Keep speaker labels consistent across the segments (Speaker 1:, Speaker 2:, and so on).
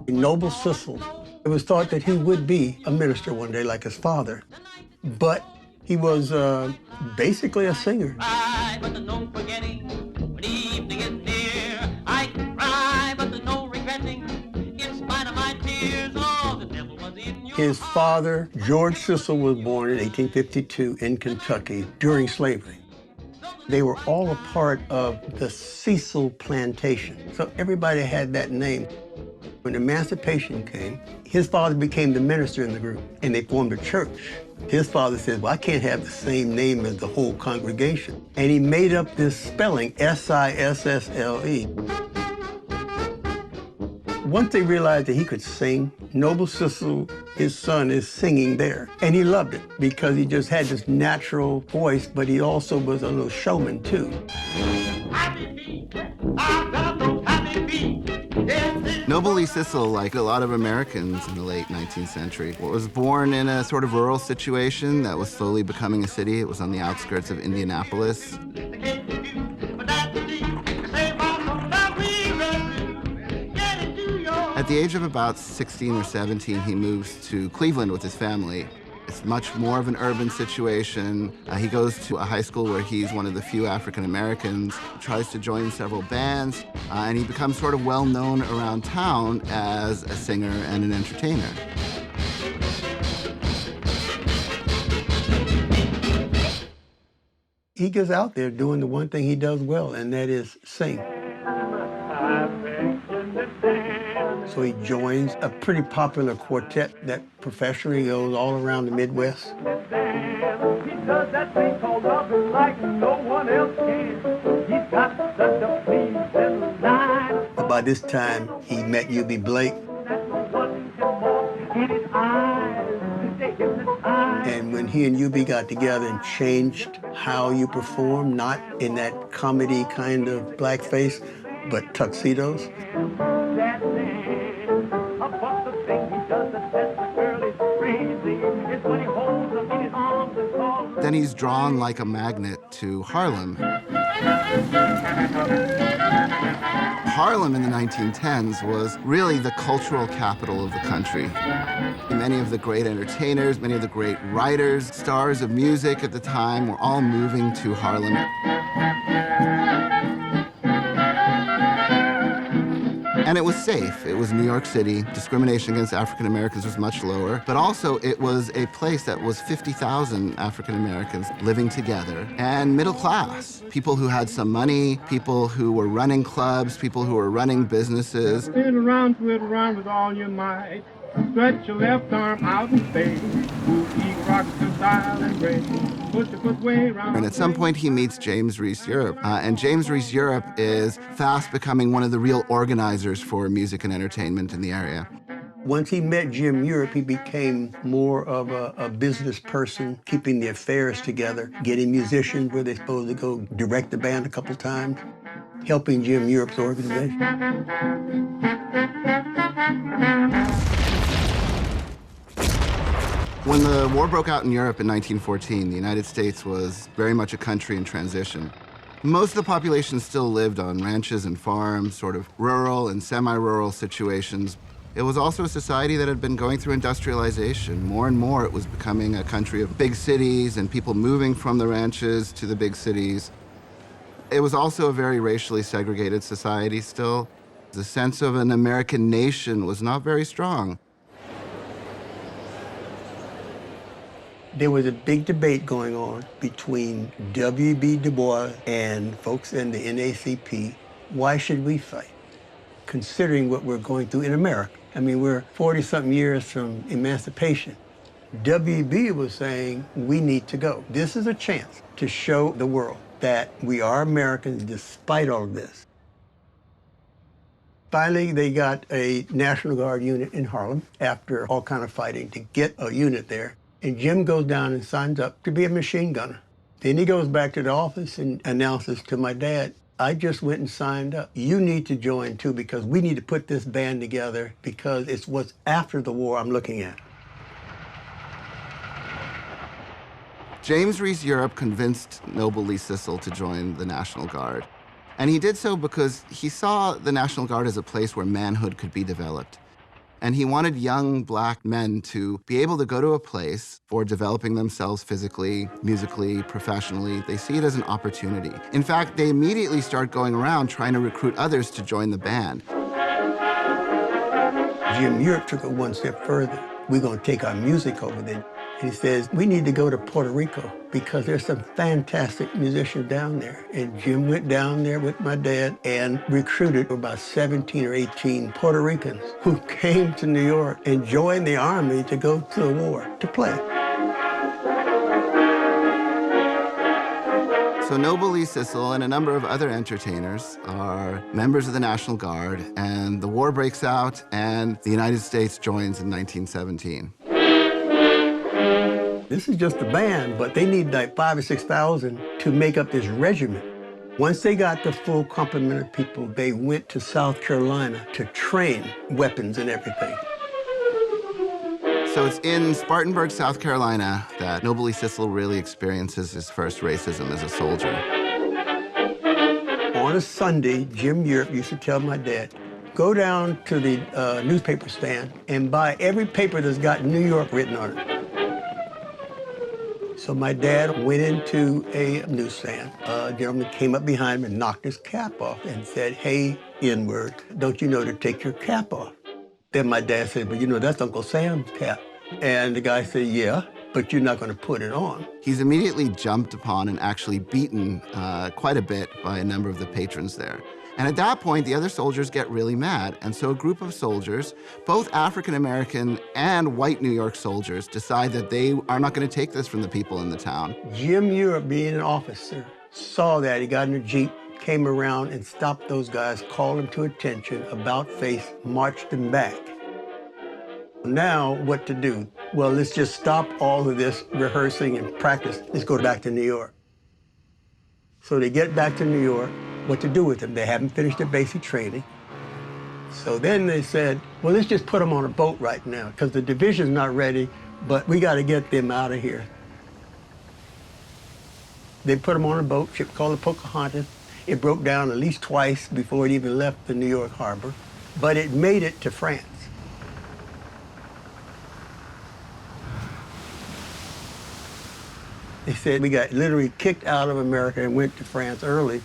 Speaker 1: Noble Sissle. It was thought that he would be a minister one day like his father, but he was basically a singer. His father, George Sissle, was born in 1852 in Kentucky during slavery. They were all a part of the Cecil plantation, so everybody had that name. When emancipation came, his father became the minister in the group, and they formed a church. His father said, well, I can't have the same name as the whole congregation. And he made up this spelling, S-I-S-S-L-E. Once they realized that he could sing, Noble Sissle, his son, is singing there. And he loved it because he just had this natural voice, but he also was a little showman, too.
Speaker 2: Noble Sissle, like a lot of Americans in the late 19th century, was born in a sort of rural situation that was slowly becoming a city. It was on the outskirts of Indianapolis. At the age of about 16 or 17, he moves to Cleveland with his family. It's much more of an urban situation. He goes to a high school where he's one of the few African Americans, tries to join several bands, and he becomes sort of well known around town as a singer and an entertainer.
Speaker 1: He gets out there doing the one thing he does well, and that is sing. So he joins a pretty popular quartet that professionally goes all around the Midwest.
Speaker 3: He does that thing called loving like no one else can. He's got such a pleasing line.
Speaker 1: By this time, he met U.B. Blake. And when he and U.B. got together and changed how you perform, not in that comedy kind of blackface, but tuxedos.
Speaker 2: Then he's drawn like a magnet to Harlem. Harlem in the 1910s was really the cultural capital of the country. Many of the great entertainers, many of the great writers, stars of music at the time were all moving to Harlem. And it was safe. It was New York City. Discrimination against African Americans was much lower. But also, it was a place that was 50,000 African Americans living together and middle class. People who had some money, people who were running clubs, people who were running businesses.
Speaker 3: Spin around with all your might. Stretch your left arm out and stay. Keep rocks to style and grace. Push your foot way around.
Speaker 2: And at some point, he meets James Reese Europe. And James Reese Europe is fast becoming one of the real organizers for music and entertainment in the area.
Speaker 1: Once he met Jim Europe, he became more of a business person, keeping the affairs together, getting musicians where they're supposed to go, direct the band a couple times, helping Jim Europe's organization.
Speaker 2: When the war broke out in Europe in 1914, the United States was very much a country in transition. Most of the population still lived on ranches and farms, sort of rural and semi-rural situations. It was also a society that had been going through industrialization. More and more, it was becoming a country of big cities and people moving from the ranches to the big cities. It was also a very racially segregated society still. The sense of an American nation was not very strong.
Speaker 1: There was a big debate going on between W.B. Du Bois and folks in the NAACP. Why should we fight, considering what we're going through in America? I mean, we're 40-something years from emancipation. W.B. was saying, we need to go. This is a chance to show the world that we are Americans despite all of this. Finally, they got a National Guard unit in Harlem after all kind of fighting to get a unit there. And Jim goes down and signs up to be a machine gunner. Then he goes back to the office and announces to my dad, I just went and signed up. You need to join too, because we need to put this band together, because it's what's after the war I'm looking at.
Speaker 2: James Reese Europe convinced Noble Sissle to join the National Guard. And he did so because he saw the National Guard as a place where manhood could be developed. And he wanted young black men to be able to go to a place for developing themselves physically, musically, professionally. They see it as an opportunity. In fact, they immediately start going around trying to recruit others to join the band.
Speaker 1: Jim Europe took it one step further. We're going to take our music over there. And he says, we need to go to Puerto Rico because there's some fantastic musicians down there. And Jim went down there with my dad and recruited about 17 or 18 Puerto Ricans who came to New York and joined the army to go to the war, to play.
Speaker 2: So Noble Sissle and a number of other entertainers are members of the National Guard, and the war breaks out, and the United States joins in 1917.
Speaker 1: This is just a band, but they need like 5,000 or 6,000 to make up this regiment. Once they got the full complement of people, they went to South Carolina to train weapons and everything.
Speaker 2: So it's in Spartanburg, South Carolina, that Noble Sissle really experiences his first racism as a soldier.
Speaker 1: On a Sunday, Jim Europe used to tell my dad, go down to the newspaper stand and buy every paper that's got New York written on it. So my dad went into a newsstand. A gentleman came up behind him and knocked his cap off and said, hey, N-word, don't you know to take your cap off? Then my dad said, but you know, that's Uncle Sam's cap. And the guy said, yeah, but you're not going to put it on.
Speaker 2: He's immediately jumped upon and actually beaten quite a bit by a number of the patrons there. And at that point, the other soldiers get really mad. And so a group of soldiers, both African-American and white New York soldiers, decide that they are not going to take this from the people in the town.
Speaker 1: Jim Europe, being an officer, saw that. He got in a Jeep, came around and stopped those guys, called them to attention, about face, marched them back. Now, what to do? Well, let's just stop all of this rehearsing and practice. Let's go back to New York. So they get back to New York. What to do with them? They haven't finished their basic training. So then they said, well, let's just put them on a boat right now because the division's not ready, but we got to get them out of here. They put them on a boat, ship called the Pocahontas. It broke down at least twice before it even left the New York harbor, but it made it to France. They said we got literally kicked out of America and went to France early.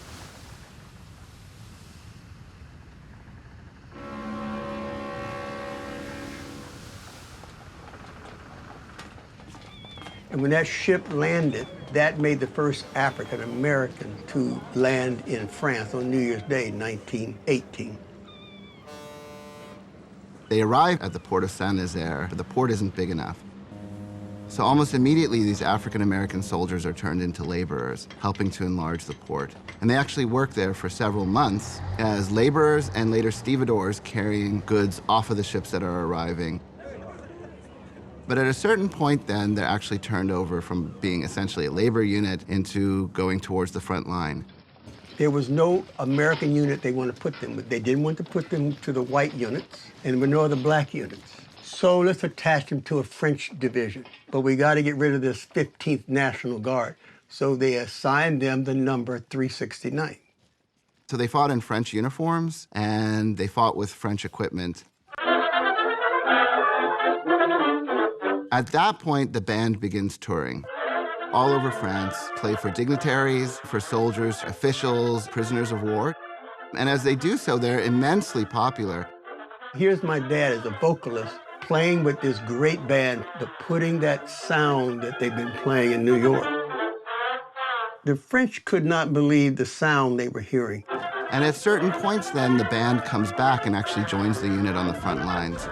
Speaker 1: And when that ship landed, that made the first African American to land in France on New Year's Day, 1918.
Speaker 2: They arrive at the port of Saint-Nazaire, but the port isn't big enough. So almost immediately, these African-American soldiers are turned into laborers, helping to enlarge the port. And they actually work there for several months as laborers and later stevedores carrying goods off of the ships that are arriving. But at a certain point then, they're actually turned over from being essentially a labor unit into going towards the front line.
Speaker 1: There was no American unit they wanted to put them with. They didn't want to put them to the white units, and there were no other black units. So let's attach them to a French division. But we got to get rid of this 15th National Guard. So they assigned them the number 369.
Speaker 2: So they fought in French uniforms, and they fought with French equipment. At that point, the band begins touring all over France, play for dignitaries, for soldiers, officials, prisoners of war. And as they do so, they're immensely popular.
Speaker 1: Here's my dad as a vocalist playing with this great band, but putting that sound that they've been playing in New York. The French could not believe the sound they were hearing.
Speaker 2: And at certain points then, the band comes back and actually joins the unit on the front lines.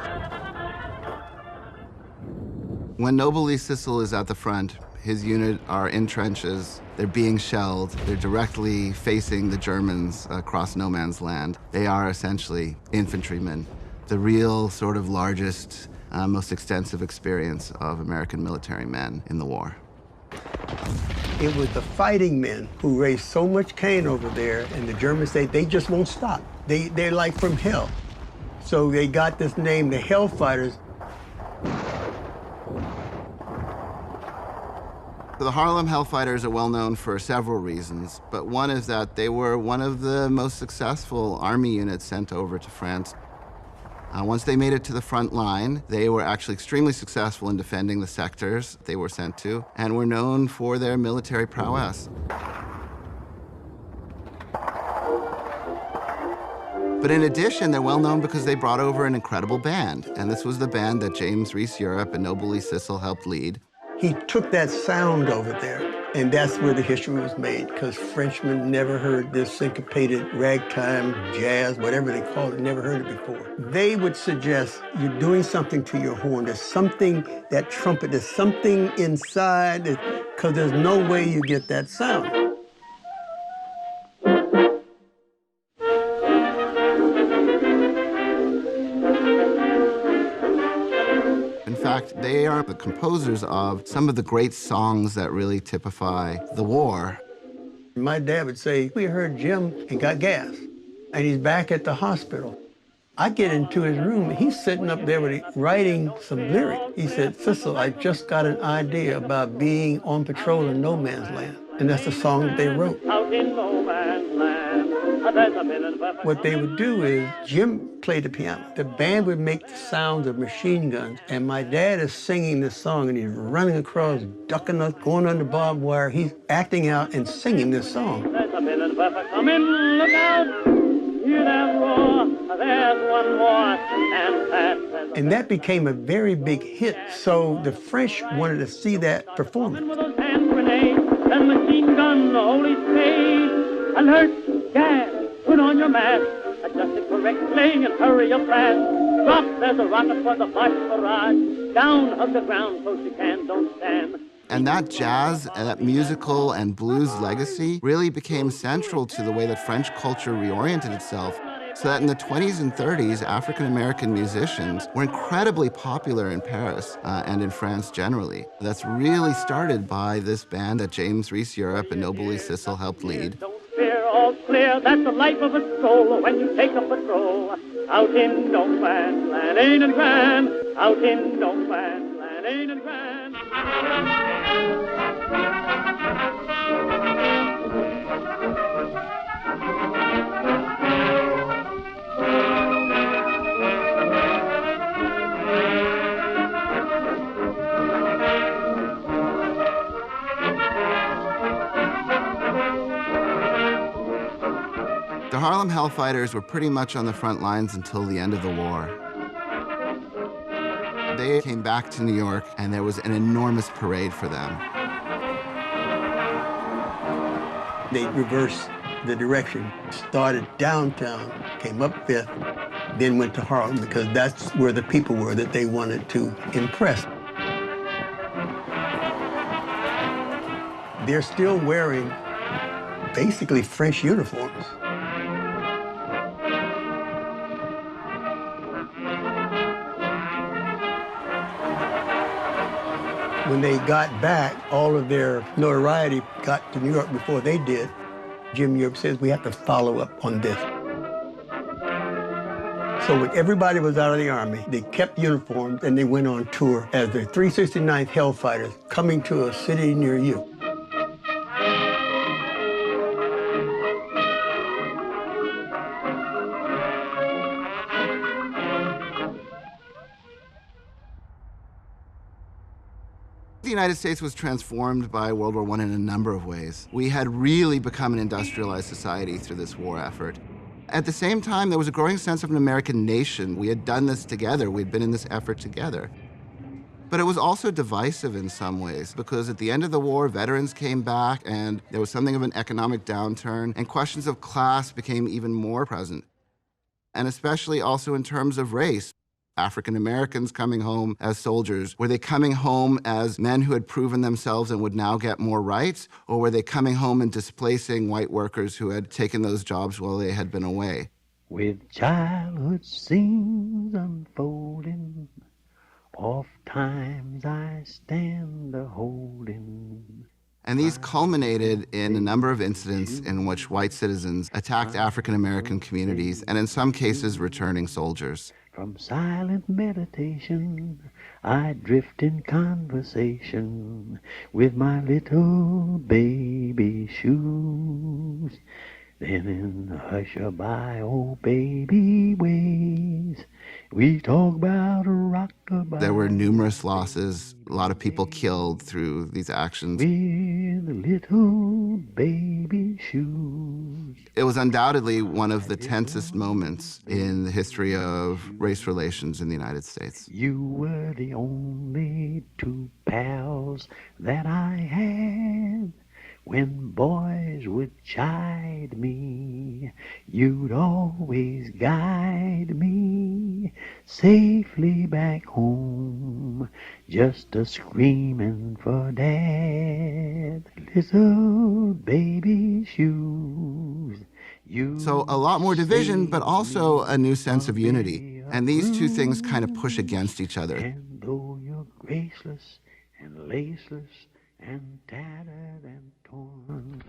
Speaker 2: When Noble Sissle is at the front, his unit are in trenches. They're being shelled. They're directly facing the Germans across no man's land. They are essentially infantrymen, the real sort of largest, most extensive experience of American military men in the war.
Speaker 1: It was the fighting men who raised so much Cain over there, and the Germans say they just won't stop. They're like from hell. So they got this name, the Hellfighters.
Speaker 2: The Harlem Hellfighters are well known for several reasons, but one is that they were one of the most successful army units sent over to France. Once they made it to the front line, they were actually extremely successful in defending the sectors they were sent to, and were known for their military prowess. But in addition, they're well known because they brought over an incredible band, and this was the band that James Reese Europe and Noble Sissle helped lead.
Speaker 1: He took that sound over there, and that's where the history was made, because Frenchmen never heard this syncopated ragtime, jazz, whatever they call it, never heard it before. They would suggest you're doing something to your horn. There's something, that trumpet, there's something inside, because there's no way you get that sound.
Speaker 2: In fact, they are the composers of some of the great songs that really typify the war.
Speaker 1: My dad would say, we heard Jim and got gas, and he's back at the hospital. I get into his room, and he's sitting up there writing some lyrics. He said, Sissle, I just got an idea about being on patrol in no man's land. And that's the song that they wrote.
Speaker 4: Out in no man's land, there's a million weapons.
Speaker 1: What they would do is, Jim played the piano. The band would make the sounds of machine guns, and my dad is singing this song, and he's running across, ducking us, going under barbed wire. He's acting out and singing this song.
Speaker 4: There's a million weapons coming, look out! Hear that roar, there's one more, and fast.
Speaker 1: And that became a very big hit, so the French wanted to see that performance.
Speaker 4: With those hand grenades, and machine gun, holy space. Alert, gas, put on your mask, adjust it correctly and hurry up fast. Drop, there's a rocket for the March barrage. Down, hug the ground close you can, don't stand.
Speaker 2: And that jazz, that musical and blues legacy really became central to the way that French culture reoriented itself, so that in the 20s and 30s, African-American musicians were incredibly popular in Paris and in France generally. That's really started by this band that James Reese Europe and Noble Sissle helped lead.
Speaker 4: Don't fear, all clear, that's the life of a soul when you take a patrol. Out in no man's land, ain't it grand? Out in no man's land, ain't it grand?
Speaker 2: The Harlem Hellfighters were pretty much on the front lines until the end of the war. They came back to New York, and there was an enormous parade for them.
Speaker 1: They reversed the direction, started downtown, came up Fifth, then went to Harlem, because that's where the people were that they wanted to impress. They're still wearing basically French uniforms. When they got back, all of their notoriety got to New York before they did. Jim Europe says, we have to follow up on this. So when everybody was out of the Army, they kept uniforms and they went on tour as the 369th Hellfighters, coming to a city near you.
Speaker 2: The United States was transformed by World War I in a number of ways. We had really become an industrialized society through this war effort. At the same time, there was a growing sense of an American nation. We had done this together. We'd been in this effort together. But it was also divisive in some ways, because at the end of the war, veterans came back, and there was something of an economic downturn, and questions of class became even more present. And especially also in terms of race. African Americans coming home as soldiers, were they coming home as men who had proven themselves and would now get more rights, or were they coming home and displacing white workers who had taken those jobs while they had been away?
Speaker 5: With childhood scenes unfolding, oft times I stand a-holding.
Speaker 2: And these culminated in a number of incidents in which white citizens attacked African American communities, and in some cases, returning soldiers.
Speaker 5: From silent meditation, I drift in conversation with my little baby shoes. Then in the hush-a-bye, old baby ways, we talk about a rock-a-bye.
Speaker 2: There were numerous losses, a lot of people killed through these actions.
Speaker 5: With little baby shoes.
Speaker 2: It was undoubtedly one of the tensest moments in the history of race relations in the United States.
Speaker 5: You were the only two pals that I had. When boys would chide me, you'd always guide me safely back home, just a screaming for Dad. Little baby shoes.
Speaker 2: So a lot more division, but also a new sense of unity. And these two things kind of push against each other.
Speaker 5: And though you're graceless and laceless and tattered and torn.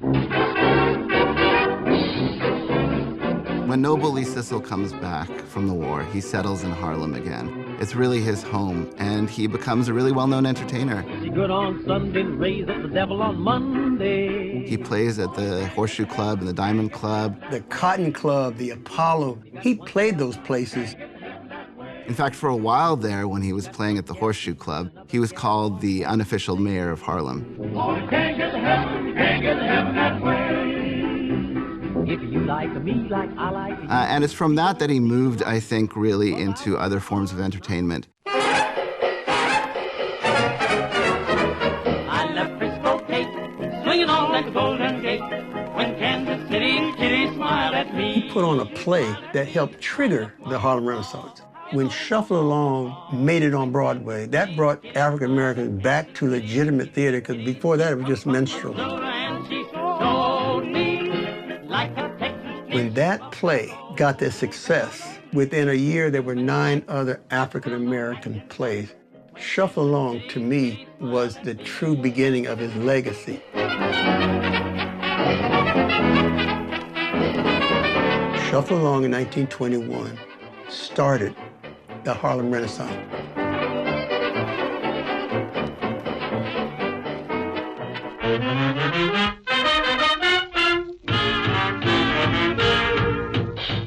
Speaker 2: When Noble Sissle comes back from the war, he settles in Harlem again. It's really his home, and he becomes a really well-known entertainer.
Speaker 4: Be good on Sunday, raise up the devil on Monday.
Speaker 2: He plays at the Horseshoe Club and the Diamond Club.
Speaker 1: The Cotton Club, the Apollo, he played those places.
Speaker 2: In fact, for a while there, when he was playing at the Horseshoe Club, he was called the unofficial mayor of Harlem.
Speaker 4: Oh, you can't get to heaven, you can't get to heaven that way. If you like me like I like you.
Speaker 2: And it's from that that he moved, I think, really into other forms of entertainment.
Speaker 4: I left Frisco Cape, swinging on that Golden Gate. When Kansas City kitty smiled at me.
Speaker 1: He put on a play that helped trigger the Harlem Renaissance. When Shuffle Along made it on Broadway, that brought African Americans back to legitimate theater, because before that it was just minstrel. When that play got their success, within a year there were 9 other African American plays. Shuffle Along, to me, was the true beginning of his legacy. Shuffle Along in 1921 started the Harlem Renaissance.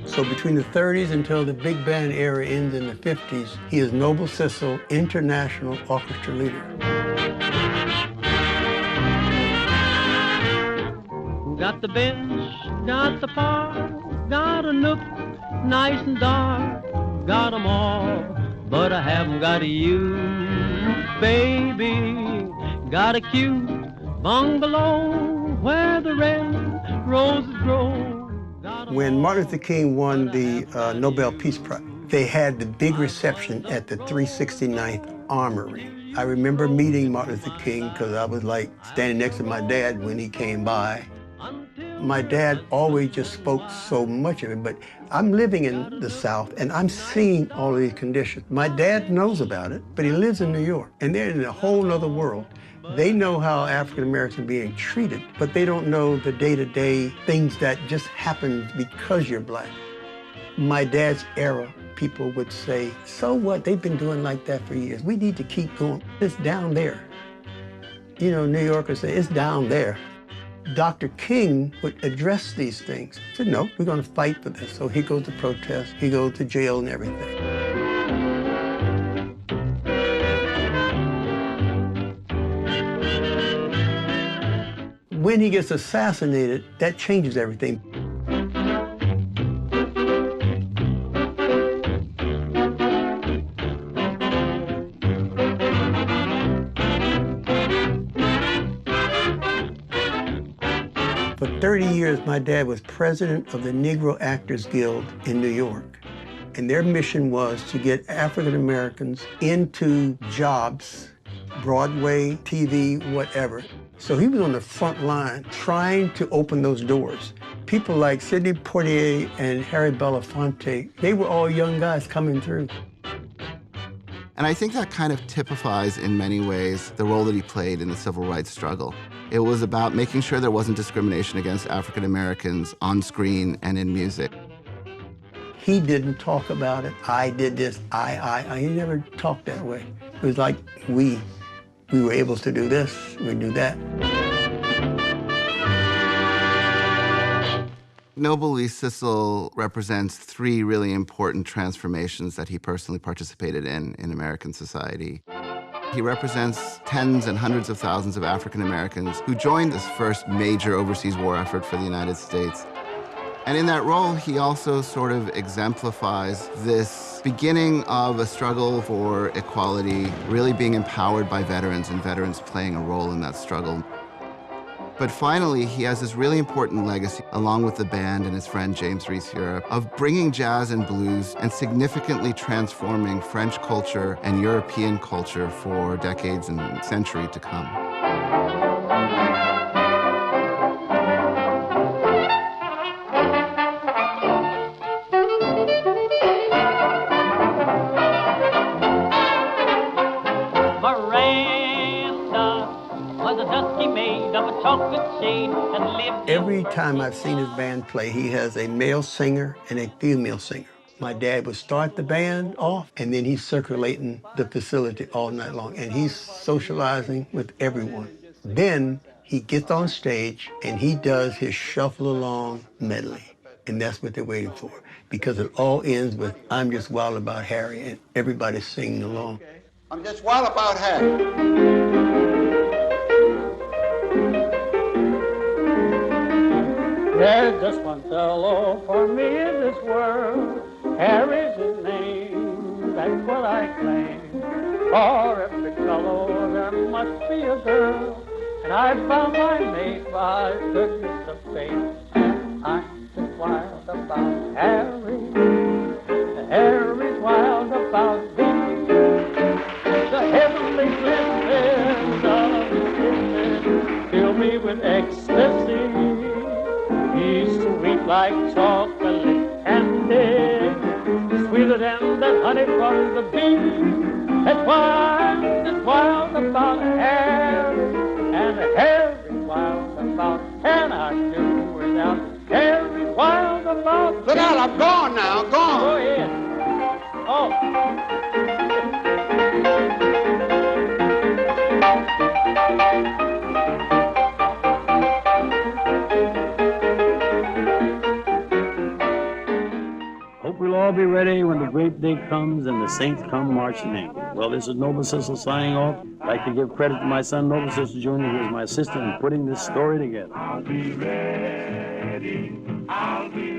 Speaker 1: So between the 30s until the big band era ends in the 50s, he is Noble Sissle, international orchestra leader.
Speaker 4: Got the bench, got the park, got a nook, nice and dark, got 'em all, but I haven't got you, baby. Got a cute bungalow where the red roses grow.
Speaker 1: When Martin Luther King won the Nobel Peace Prize, they had the big reception at the 369th Armory. I remember meeting Martin Luther King because I was like standing next to my dad when he came by. My dad always just spoke so much of it, but I'm living in the South and I'm seeing all of these conditions. My dad knows about it, but he lives in New York and they're in a whole other world. They know how African Americans are being treated, but they don't know the day-to-day things that just happen because you're black. My dad's era, people would say, so what? They've been doing like that for years. We need to keep going. It's down there. You know, New Yorkers say, it's down there. Dr. King would address these things. He said, no, we're going to fight for this. So he goes to protest, he goes to jail and everything. When he gets assassinated, that changes everything. For 30 years, my dad was president of the Negro Actors Guild in New York. And their mission was to get African Americans into jobs, Broadway, TV, whatever. So he was on the front line trying to open those doors. People like Sidney Poitier and Harry Belafonte, they were all young guys coming through.
Speaker 2: And I think that kind of typifies in many ways the role that he played in the civil rights struggle. It was about making sure there wasn't discrimination against African Americans on screen and in music.
Speaker 1: He didn't talk about it. I did this, he never talked that way. It was like we were able to do this, we do that.
Speaker 2: Noble Sissle represents three really important transformations that he personally participated in American society. He represents tens and hundreds of thousands of African Americans who joined this first major overseas war effort for the United States. And in that role, he also sort of exemplifies this beginning of a struggle for equality, really being empowered by veterans and veterans playing a role in that struggle. But finally, he has this really important legacy, along with the band and his friend James Reese Europe, of bringing jazz and blues and significantly transforming French culture and European culture for decades and centuries to come.
Speaker 1: Every time I've seen his band play, he has a male singer and a female singer. My dad would start the band off, and then he's circulating the facility all night long, and he's socializing with everyone. Then he gets on stage, and he does his shuffle-along medley, and that's what they're waiting for, because it all ends with, "I'm just wild about Harry," and everybody's singing along.
Speaker 6: I'm just wild about Harry.
Speaker 4: There's just one fellow for me in this world. Harry's his name, that's what I claim. For every fellow there must be a girl, and I found my mate by goodness of fate. And I'm just wild about Harry. Harry's wild about me. The heavenly glimpses of his kisses fill me with ecstasy. He's sweet like chocolate candy, sweeter than the honey from the bee. That's why I'm just wild about Harry, and Harry's wild about, can I do without Harry's wild about.
Speaker 6: Look out, I'm gone now, gone.
Speaker 4: Go ahead. Oh.
Speaker 7: We'll all be ready when the great day comes and the saints come marching in. Well, this is Noble Sissle signing off. I'd like to give credit to my son, Noble Sissle Jr., who is my assistant in putting this story together.
Speaker 3: I'll be ready. I'll be